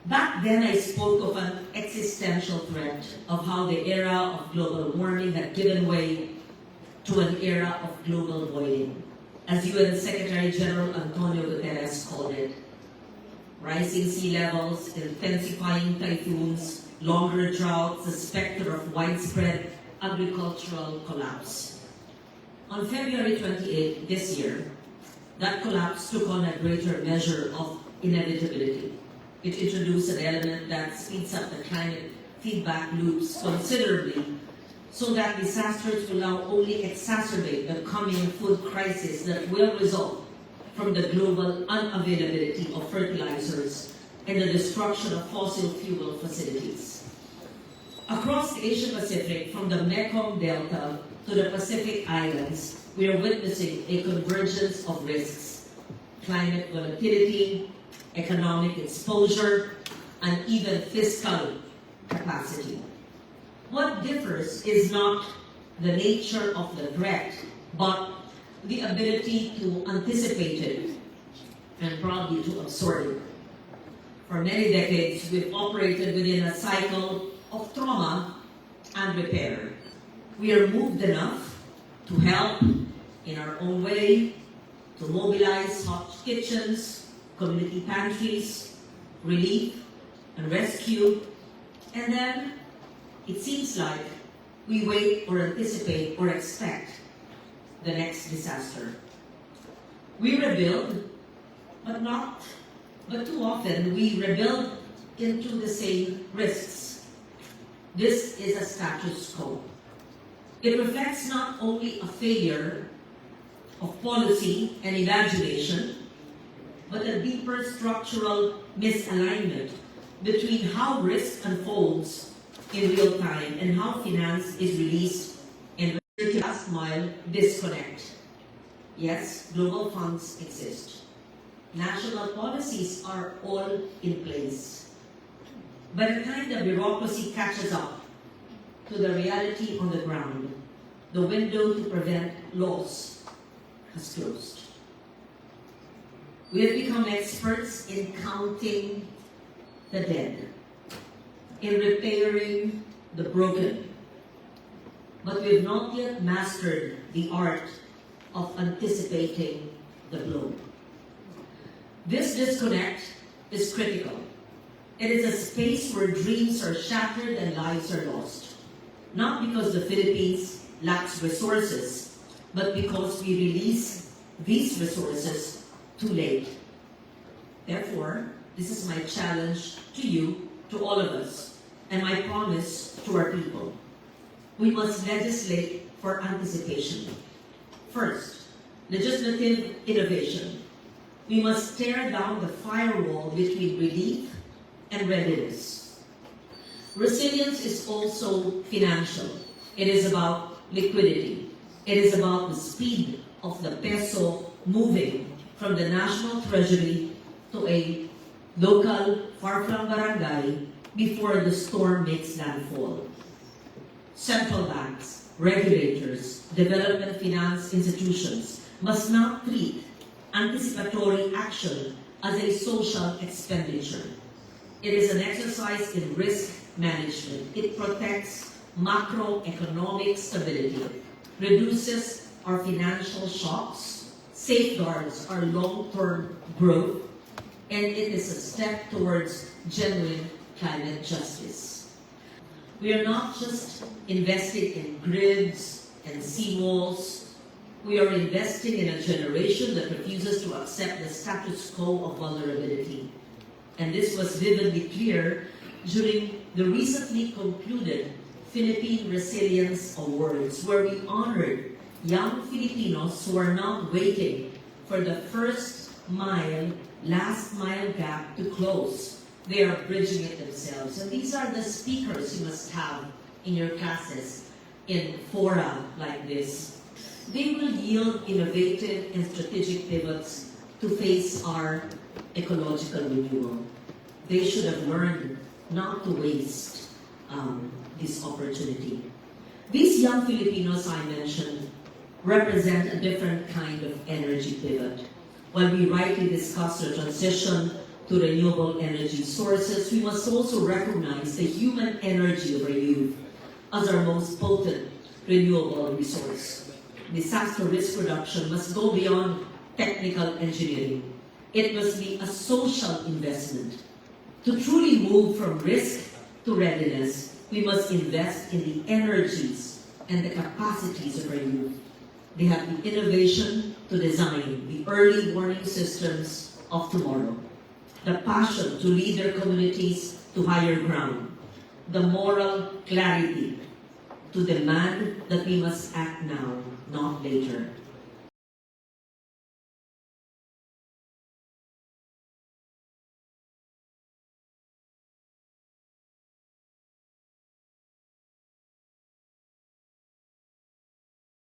Back then, I spoke of an existential threat of how the era of global warming had given way to an era of global voiding, as UN Secretary General Antonio Guterres called it. Rising sea levels, intensifying typhoons, longer droughts, the specter of widespread agricultural collapse. On February 28 this year, that collapse took on a greater measure of inevitability. It introduced an element that speeds up the climate feedback loops considerably, so that disasters will now only exacerbate the coming food crisis that will result from the global unavailability of fertilizers and the destruction of fossil fuel facilities. Across the Asia Pacific, from the Mekong Delta to the Pacific Islands, we are witnessing a convergence of risks: climate volatility, economic exposure, and even fiscal capacity. What differs is not the nature of the threat, but the ability to anticipate it and probably to absorb it. For many decades, we've operated within a cycle of trauma and repair. We are moved enough to help in our own way, to mobilize hot kitchens, community pantries, relief and rescue, and then it seems like we wait or anticipate or expect the next disaster. We rebuild, but too often we rebuild into the same risks. This is a status quo. It reflects not only a failure of policy and imagination, but a deeper structural misalignment between how risk unfolds in real time and how finance is released and the last mile disconnect. Yes, global funds exist. National policies are all in place. By the time the bureaucracy catches up to the reality on the ground, the window to prevent loss has closed. We have become experts in counting the dead, in repairing the broken, but we have not yet mastered the art of anticipating the blow. This disconnect is critical. It is a space where dreams are shattered and lives are lost, not because the Philippines lacks resources, but because we release these resources too late. Therefore, this is my challenge to you, to all of us, and my promise to our people. We must legislate for anticipation. First, legislative innovation. We must tear down the firewall between relief and readiness. Resilience is also financial. It is about liquidity. It is about the speed of the peso moving from the national treasury to a local far-flung barangay before the storm makes landfall. Central banks, regulators, development finance institutions must not treat anticipatory action as a social expenditure. It is an exercise in risk management. It protects macroeconomic stability, reduces our financial shocks, safeguards our long-term growth, and it is a step towards genuine climate justice. We are not just investing in grids and seawalls. We are investing in a generation that refuses to accept the status quo of vulnerability. And this was vividly clear during the recently concluded Philippine Resilience Awards, where we honored young Filipinos who are not waiting for the first mile, last mile gap to close. They are bridging it themselves. And these are the speakers you must have in your classes, in fora like this. They will yield innovative and strategic pivots to face our ecological renewal. They should have learned not to waste this opportunity. These young Filipinos I mentioned represent a different kind of energy pivot. While we rightly discuss the transition to renewable energy sources, we must also recognize the human energy of our youth as our most potent renewable resource. Disaster risk reduction must go beyond technical engineering. It must be a social investment. To truly move from risk to readiness, we must invest in the energies and the capacities of our youth. They have the innovation to design the early warning systems of tomorrow, the passion to lead their communities to higher ground, the moral clarity to demand that we must act now, not later.